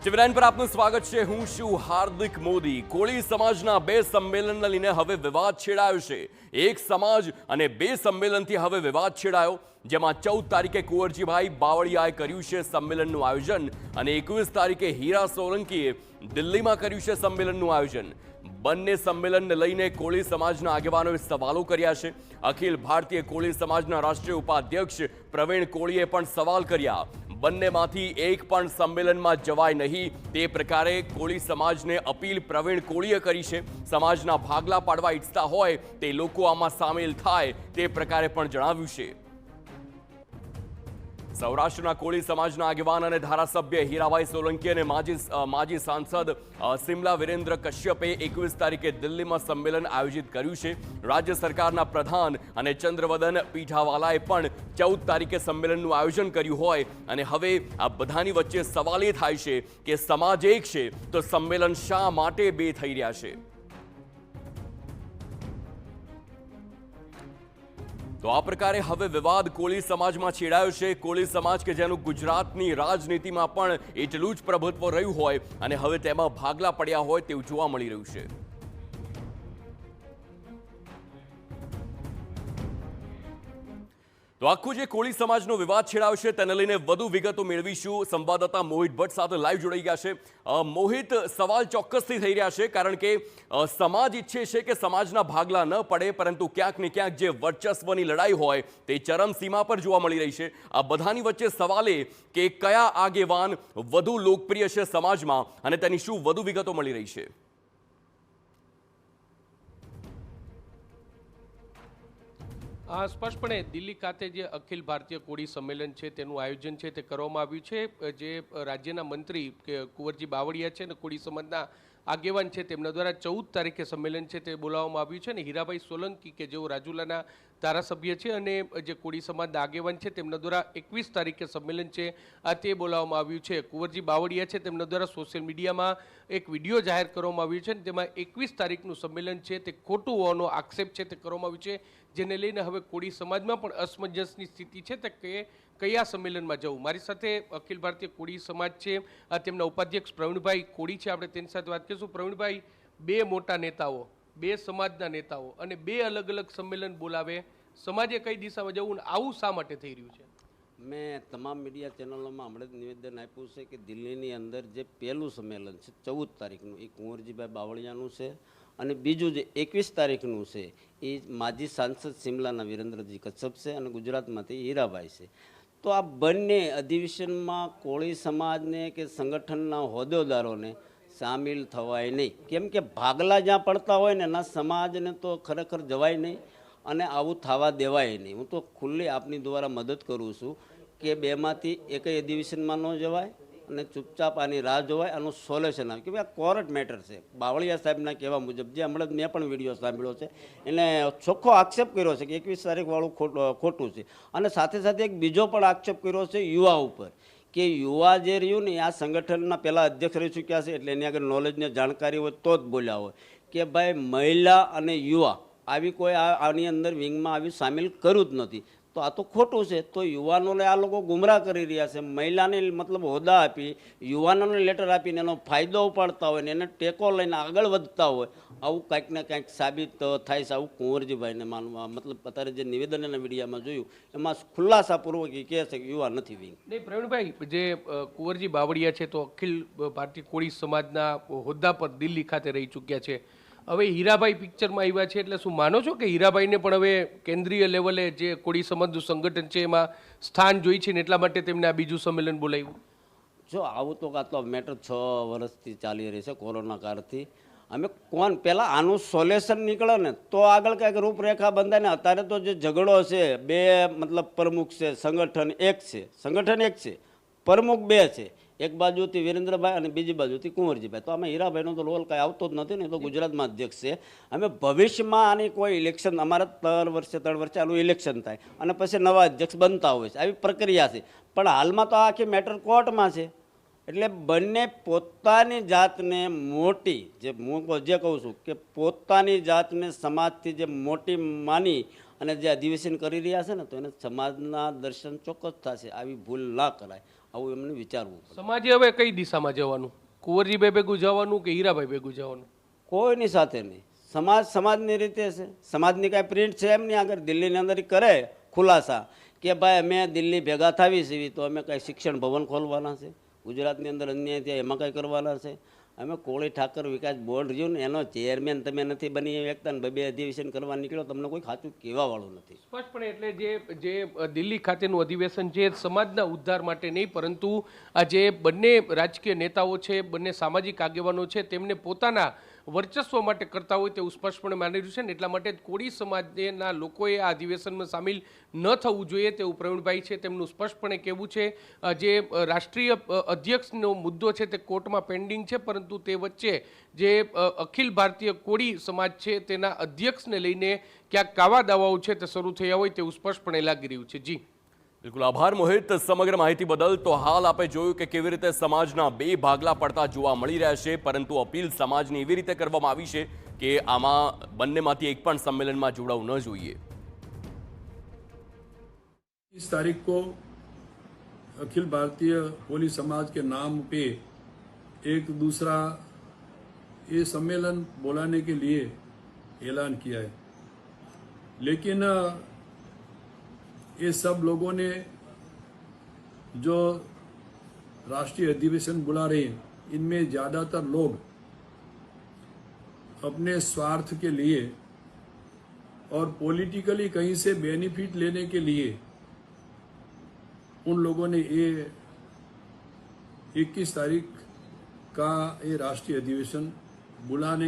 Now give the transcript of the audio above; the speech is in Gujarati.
ટીવી9 પર આપનું સ્વાગત છે। હું છું હાર્દિક મોદી। કોળી સમાજના બે સંમેલનને લઈને હવે વિવાદ છેડાયો છે। એક સમાજ અને બે સંમેલનથી હવે વિવાદ છેડાયો, જેમાં 14 તારીખે કુંવરજીભાઈ બાવળિયાએ કર્યું છે સંમેલનનું આયોજન અને 21 તારીખે હીરા સોલંકીએ દિલ્હીમાં કર્યું છે સંમેલનનું આયોજન। બંને સંમેલનને લઈને કોળી સમાજના આગેવાનોએ સવાલો કર્યા છે। અખિલ ભારતીય કોળી સમાજના રાષ્ટ્રીય ઉપાધ્યક્ષ પ્રવીણ કોળીએ પણ સવાલ કર્યા। બંનેમાંથી એક પણ સંમેલનમાં જવાય નહીં તે પ્રકારે કોળી સમાજને અપીલ પ્રવીણ કોળીએ કરી છે। સમાજના ભાગલા પાડવા ઈચ્છતા હોય તે લોકો આમાં સામેલ થાય તે પ્રકારે પણ જણાવ્યું છે। સૌરાષ્ટ્રના કોળી સમાજના આગેવાન અને ધારાસભ્ય હીરાભાઈ સોલંકી અને માજી સાંસદ સિમલા વિરેન્દ્ર કશ્યપે 21 તારીખે દિલ્હીમાં સંમેલન આયોજિત કર્યું છે। રાજ્ય સરકારના પ્રધાન અને ચંદ્રવદન પીઠાવાલાએ પણ 14 તારીખે સંમેલનનું આયોજન કર્યું હોય અને હવે આ બધાની વચ્ચે સવાલ એ થાય છે કે સમાજ એક છે તો સંમેલન શા માટે બે થઈ રહ્યા છે। તો આ પ્રકારે હવે વિવાદ કોળી સમાજમાં છેડાયો છે। કોળી સમાજ કે જેનું ગુજરાતની રાજનીતિમાં પણ એટલું જ પ્રભુત્વ રહ્યું હોય અને હવે તેમાં ભાગલા પડ્યા હોય તેવું જોવા મળી રહ્યું છે। તો આખું જે કોળી સમાજનો વિવાદ છેડાયો છે તેને લઈને વધુ વિગતો મેળવીશું। સંવાદદાતા મોહિત ભટ્ટ સાથે લાઈવ જોડાઈ ગયા છે। મોહિત, સવાલ ચોક્કસથી થઈ રહ્યા છે કારણ કે સમાજ ઈચ્છે છે કે સમાજના ભાગલા ન પડે, પરંતુ ક્યાંક ને ક્યાંક જે વર્ચસ્વની લડાઈ હોય તે ચરમસીમા પર જોવા મળી રહી છે। આ બધાની વચ્ચે સવાલ એ કે કયા આગેવાન વધુ લોકપ્રિય છે સમાજમાં અને તેની શું વધુ વિગતો મળી રહી છે? સ્પષ્ટપણે દિલ્હી ખાતે જે અખિલ ભારતીય કોળી સંમેલન છે તેનું આયોજન છે તે કરવામાં આવ્યું છે। જે રાજ્યના મંત્રી કે કુંવરજી બાવળિયા છે અને કોળી સમાજના આગેવાન છે તેમના દ્વારા 14 તારીખે સંમેલન છે તે બોલાવવામાં આવ્યું છે અને હીરાભાઈ સોલંકી કે જેઓ રાજુલાના ધારાસભ્ય છે અને જે કોળી સમાજના આગેવાન છે તેમના દ્વારા 21 તારીખે સંમેલન છે તે બોલાવવામાં આવ્યું છે। કુંવરજી બાવળિયા છે તેમના દ્વારા સોશિયલ મીડિયામાં એક વિડીયો જાહેર કરવામાં આવ્યું છે અને તેમાં 21 તારીખનું સંમેલન છે તે ખોટું હોવાનો આક્ષેપ છે તે કરવામાં આવ્યું છે, જેને લઈને હવે કોળી સમાજમાં પણ અસમંજસની સ્થિતિ છે તે કે કયા સંમેલનમાં જવું। મારી સાથે અખિલ ભારતીય કોળી સમાજ છે તેમના ઉપાધ્યક્ષ પ્રવીણભાઈ કોળી છે, આપણે તેની સાથે વાત કરીશું। પ્રવીણભાઈ, બે મોટા નેતાઓ, બે સમાજના નેતાઓ અને બે અલગ અલગ સંમેલન બોલાવે, સમાજે કઈ દિશામાં જવું, આવું શા માટે થઈ રહ્યું છે? મેં તમામ મીડિયા ચેનલોમાં હમણાં જ નિવેદન આપ્યું છે કે દિલ્હીની અંદર જે પહેલું સંમેલન છે 14 તારીખનું એ કુંવરજીભાઈ બાવળિયાનું છે અને બીજું જે 21 તારીખનું છે એ માજી સાંસદ સિમલાના વિરેન્દ્રજી કશ્યપ છે અને ગુજરાતમાંથી હીરાભાઈ છે। તો આ બંને અધિવેશનમાં કોળી સમાજને કે સંગઠનના હોદ્દેદારોને સામેલ થવાય નહીં, કેમ કે ભાગલા જ્યાં પડતા હોય ને એના સમાજને તો ખરેખર જવાય નહીં અને આવું થવા દેવાય નહીં। હું તો ખુલ્લી આપની દ્વારા મદદ કરું છું કે બેમાંથી એકય અધિવેશનમાં ન જવાય અને ચૂપચાપ આની રાહ જોવાય, આનું સોલ્યુશન આવે, કે ભાઈ આ કોર્ટ મેટર છે। બાવળિયા સાહેબના કહેવા મુજબ, જે હમણાં મેં પણ વિડીયો સાંભળ્યો છે, એને ચોખ્ખો આક્ષેપ કર્યો છે કે 21 તારીખવાળું ખોટું છે અને સાથે સાથે એક બીજો પણ આક્ષેપ કર્યો છે યુવા ઉપર, કે યુવા જે રહ્યું ને આ સંગઠનના પહેલાં અધ્યક્ષ રહી ચૂક્યા છે એટલે એની આગળ નોલેજને જાણકારી હોય તો જ બોલ્યા હોય કે ભાઈ મહિલા અને યુવા આવી કોઈ આની અંદર વિંગમાં આવી સામેલ કર્યું જ નથી। તો આ તો ખોટું છે। તો યુવાનોને આ લોકો ગુમરાહ કરી રહ્યા છે, મહિલાને મતલબ હોદ્દા આપી યુવાનોને લેટર આપીને એનો ફાયદો ઉપાડતા હોય ને એને ટેકો લઈને આગળ વધતા હોય, આવું કાંઈક ને કાંઈક સાબિત થાય છે। આવું કુંવરજીભાઈને માનવા મતલબ અત્યારે જે નિવેદન એના મીડિયામાં જોયું એમાં ખુલાસાપૂર્વક એ કહે છે કે યુવા નથી વિંગ। નહીં પ્રવીણભાઈ, જે કુંવરજી બાવળિયા છે તો અખિલ ભારતીય કોળી સમાજના હોદ્દા પર દિલ્હી ખાતે રહી ચૂક્યા છે, હવે હીરાભાઈ પિક્ચરમાં આવ્યા છે એટલે શું માનો છો કે હીરાભાઈને પણ હવે કેન્દ્રીય લેવલે જે કોળી સમાજનું સંગઠન છે એમાં સ્થાન જોઈ છે ને એટલા માટે તેમને આ બીજું સંમેલન બોલાવ્યું? જો આવું તો આ તો મેટર 6 વર્ષથી ચાલી રહી છે, કોરોના કાળથી। અમે પહેલાં આનું સોલ્યુશન નીકળે ને તો આગળ કાંઈક રૂપરેખા બંધાય ને। અત્યારે તો જે ઝઘડો છે, બે મતલબ પ્રમુખ છે, સંગઠન એક છે, પ્રમુખ બે છે, એક બાજુથી વિરેન્દ્રભાઈ અને બીજી બાજુથી કુંવરજીભાઈ। તો આમાં હીરાભાઈનો તો રોલ કાંઈ આવતો જ નથી ને, તો ગુજરાતમાં અધ્યક્ષ છે। અમે ભવિષ્યમાં આની કોઈ ઇલેક્શન, અમારે 3 વર્ષે આનું ઇલેક્શન થાય અને પછી નવા અધ્યક્ષ બનતા હોય છે, આવી પ્રક્રિયા છે। પણ હાલમાં તો આખી મેટર કોર્ટમાં છે એટલે બંને પોતાની જાતને મોટી, હું જે કહું છું કે પોતાની જાતને સમાજથી જે મોટી માની અને જે અધિવેશન કરી રહ્યા છે ને, તો એને સમાજના દર્શન ચોક્કસ થશે, આવી ભૂલ ના કરાય। આવું એમને વિચારવું પડે. સમાજે હવે કઈ દિશામાં જવાનું? કુંવરજીભાઈ ભેગું જવાનું કે હીરાભાઈ ભેગું જવાનું? કોઈની સાથે નહીં. સમાજની રીતે છે. સમાજની કાંઈ પ્રિન્ટ છે એમની આગળ દિલ્હીની અંદર ઈ કરે ખુલાસા કે ભાઈ અમે દિલ્હી ભેગા થાવી છીએ તો અમે કાંઈ શિક્ષણ ભવન ખોલવાના છે, ગુજરાતની અંદર અન્યાય ત્યાં એમાં કાંઈ કરવાના છે. અમે કોળી ઠાકર વિકાસ બોર્ડ રહ્યું ને એનો ચેરમેન તમે નથી બની શકતા ને બે અધિવેશન કરવા નીકળ્યો, તમને કોઈ ખાતું કહેવાવાળું નથી. સ્પષ્ટપણે એટલે જે દિલ્હી ખાતેનું અધિવેશન છે સમાજના ઉદ્ધાર માટે નહીં, પરંતુ આ જે બંને રાજકીય નેતાઓ છે, બંને સામાજિક આગેવાનો છે, તેમને પોતાના વર્ચસ્વ માટે કરતા હોય તેવું સ્પષ્ટપણે માની રહ્યું છે ને એટલા માટે કોળી સમાજના લોકોએ આ અધિવેશનમાં સામેલ ન થવું જોઈએ તેવું પ્રવીણભાઈ છે તેમનું સ્પષ્ટપણે કહેવું છે. જે રાષ્ટ્રીય અધ્યક્ષનો મુદ્દો છે તે કોર્ટમાં પેન્ડિંગ છે, પરંતુ તે વચ્ચે જે અખિલ ભારતીય કોળી સમાજ છે તેના અધ્યક્ષને લઈને ક્યાંક કાવા દાવાઓ છે તે શરૂ થયા હોય તેવું સ્પષ્ટપણે લાગી રહ્યું છે. જી બિલકુલ આભાર મોહિત સમગ્ર માહિતી બદલ. તો હાલ આપણે જોયું કે કેવી રીતે સમાજના બે ભાગલા પડતા જોવા મળી રહ્યા છે, પરંતુ અપીલ સમાજની એવી રીતે કરવામાં આવી છે કે આમાં બંનેમાંથી એક પણ સંમેલનમાં જોડાવું ન જોઈએ. 30 तारीख को अखिल भारतीय कोली समाज के नाम पे एक दूसरा ये सम्मेलन बुलाने के लिए ऐलान किया है, लेकिन ये सब लोगों ने जो राष्ट्रीय अधिवेशन बुला रहे हैं इनमें ज़्यादातर लोग अपने स्वार्थ के लिए और पॉलिटिकली कहीं से बेनिफिट लेने के लिए उन लोगों ने ये 21 तारीख का ये राष्ट्रीय अधिवेशन बुलाने